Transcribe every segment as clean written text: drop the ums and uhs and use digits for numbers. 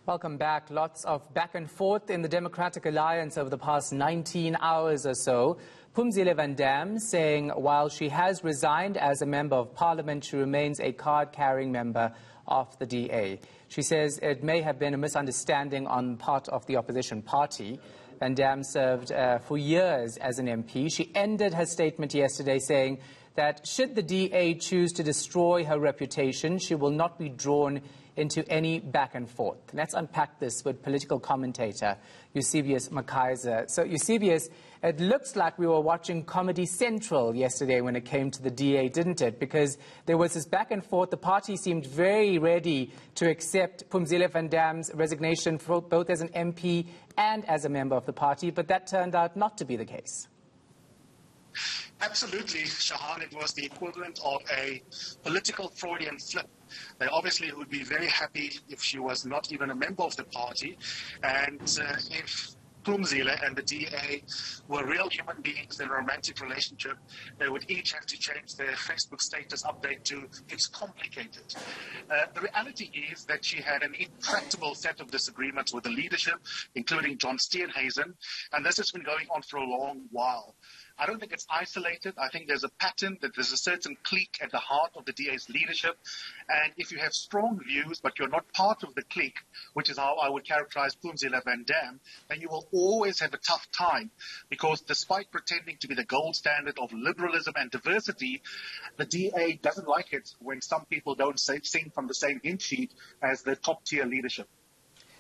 Welcome back. Lots of back and forth in the Democratic Alliance over the past 19 hours or so. Pumzile Van Damme saying while she has resigned as a member of parliament, she remains a card-carrying member of the DA. She says it may have been a misunderstanding on part of the opposition party. Van Damme served for years as an MP. She ended her statement yesterday saying that should the DA choose to destroy her reputation, she will not be drawn into any back and forth. Let's unpack this with political commentator Eusebius Mckaiser. So, Eusebius, it looks like we were watching Comedy Central yesterday when it came to the DA, didn't it? Because there was this back and forth. The party seemed very ready to accept Pumzile Van Damme's resignation, both as an MP and as a member of the party, but that turned out not to be the case. Absolutely, Shahan. It was the equivalent of a political Freudian slip. They obviously would be very happy if she was not even a member of the party, and if Pumzile and the DA were real human beings in a romantic relationship, they would each have to change their Facebook status update to "it's complicated." The reality is that she had an intractable set of disagreements with the leadership, including John Steenhuisen, and this has been going on for a long while. I don't think it's isolated. I think there's a pattern, that there's a certain clique at the heart of the DA's leadership. And if you have strong views, but you're not part of the clique, which is how I would characterize Pumzile Van Damme, then you will always have a tough time. Because despite pretending to be the gold standard of liberalism and diversity, the DA doesn't like it when some people don't sing from the same hymn sheet as the top-tier leadership.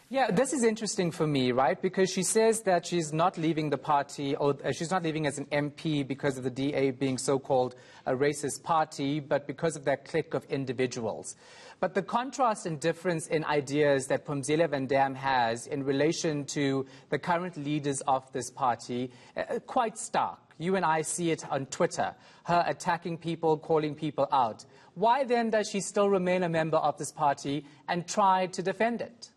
Yeah, this is interesting for me, right? Because she says that she's not leaving the party, or she's not leaving as an MP because of the DA being so-called a racist party, but because of that clique of individuals. But the contrast and difference in ideas that Pumzile Van Damme has in relation to the current leaders of this party, quite stark. You and I see it on Twitter, her attacking people, calling people out. Why then does she still remain a member of this party and try to defend it?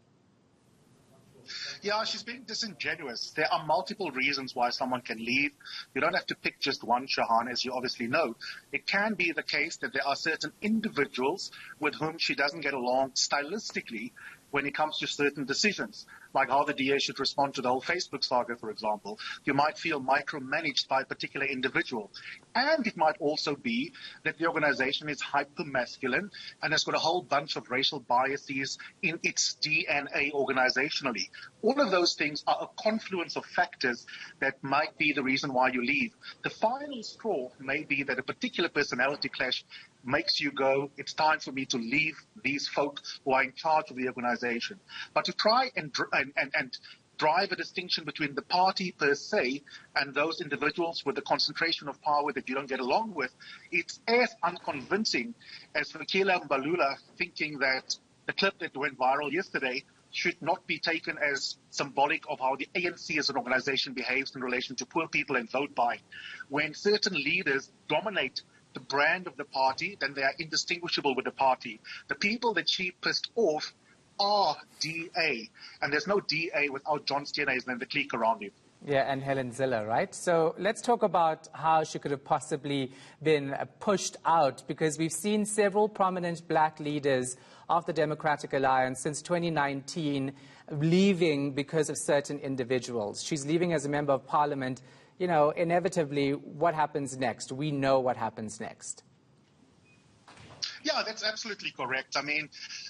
Yeah, she's being disingenuous. There are multiple reasons why someone can leave. You don't have to pick just one, Shahan, as you obviously know. It can be the case that there are certain individuals with whom she doesn't get along stylistically when it comes to certain decisions, like how the DA should respond to the whole Facebook saga, for example. You might feel micromanaged by a particular individual. And it might also be that the organization is hyper-masculine and has got a whole bunch of racial biases in its DNA organizationally. All of those things are a confluence of factors that might be the reason why you leave. The final straw may be that a particular personality clash makes you go, it's time for me to leave these folk who are in charge of the organization. But to try and drive a distinction between the party per se and those individuals with the concentration of power that you don't get along with, it's as unconvincing as Fikile Mbalula thinking that the clip that went viral yesterday should not be taken as symbolic of how the ANC as an organization behaves in relation to poor people and vote buying. When certain leaders dominate the brand of the party, then they are indistinguishable with the party. The people that she pissed off are DA, and there's no DA without John Steenhuisen and the clique around him. Yeah, and Helen Zille, right? So let's talk about how she could have possibly been pushed out, because we've seen several prominent black leaders of the Democratic Alliance since 2019 leaving because of certain individuals. She's leaving as a member of parliament. You know, inevitably, what happens next? We know what happens next. Yeah, that's absolutely correct. I mean,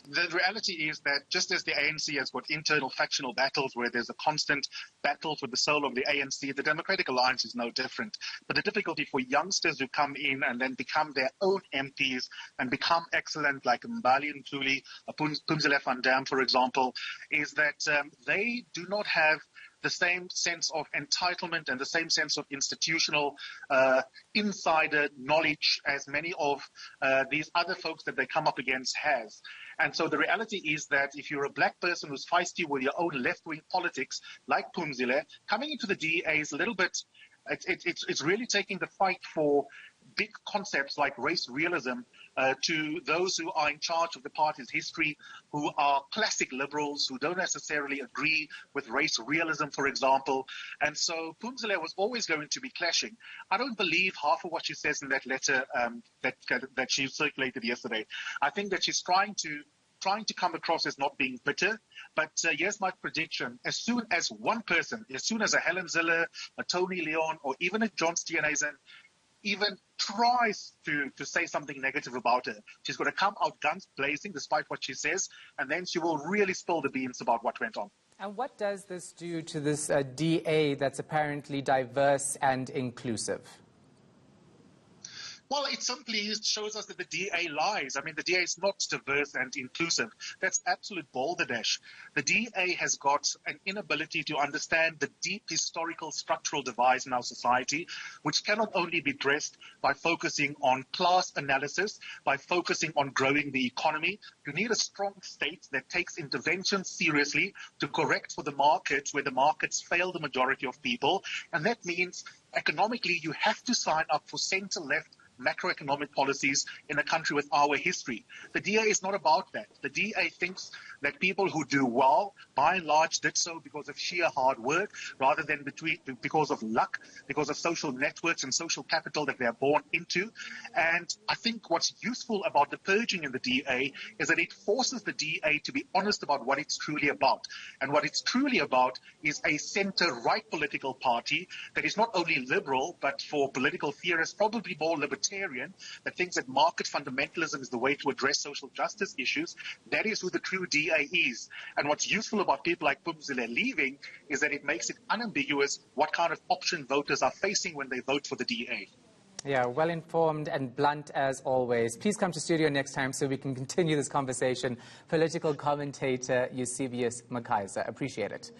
the reality is that just as the ANC has got internal factional battles where there's a constant battle for the soul of the ANC, the Democratic Alliance is no different. But the difficulty for youngsters who come in and then become their own MPs and become excellent, like Mbali and Ntuli, Pumzile Van Damme, for example, is that they do not have the same sense of entitlement and the same sense of institutional insider knowledge as many of these other folks that they come up against has. And so the reality is that if you're a black person who's feisty with your own left-wing politics, like Pumzile, coming into the DA is a little bit, it's really taking the fight for big concepts like race realism to those who are in charge of the party's history, who are classic liberals, who don't necessarily agree with race realism, for example. And so Pumzile was always going to be clashing. I don't believe half of what she says in that letter that she circulated yesterday. I think that she's trying to trying to come across as not being bitter. But here's my prediction. As soon as one person, as soon as a Helen Zille, a Tony Leon, or even a John Steenhuisen even tries to say something negative about her, she's going to come out guns blazing despite what she says, and then she will really spill the beans about what went on. And what does this do to this DA that's apparently diverse and inclusive? Well, it simply shows us that the DA lies. I mean, the DA is not diverse and inclusive. That's absolute balderdash. The DA has got an inability to understand the deep historical structural divides in our society, which cannot only be addressed by focusing on class analysis, by focusing on growing the economy. You need a strong state that takes intervention seriously to correct for the markets where the markets fail the majority of people. And that means economically you have to sign up for center-left macroeconomic policies in a country with our history. The DA is not about that. The DA thinks that people who do well, by and large, did so because of sheer hard work, rather than because of luck, because of social networks and social capital that they're born into. And I think what's useful about the purging in the DA is that it forces the DA to be honest about what it's truly about. And what it's truly about is a center-right political party that is not only liberal, but for political theorists, probably more libertarian, that thinks that market fundamentalism is the way to address social justice issues. That is who the true DA is. And what's useful about people like Pumzile leaving is that it makes it unambiguous what kind of option voters are facing when they vote for the DA. Yeah, well-informed and blunt as always. Please come to studio next time so we can continue this conversation. Political commentator Eusebius Mckaiser. Appreciate it.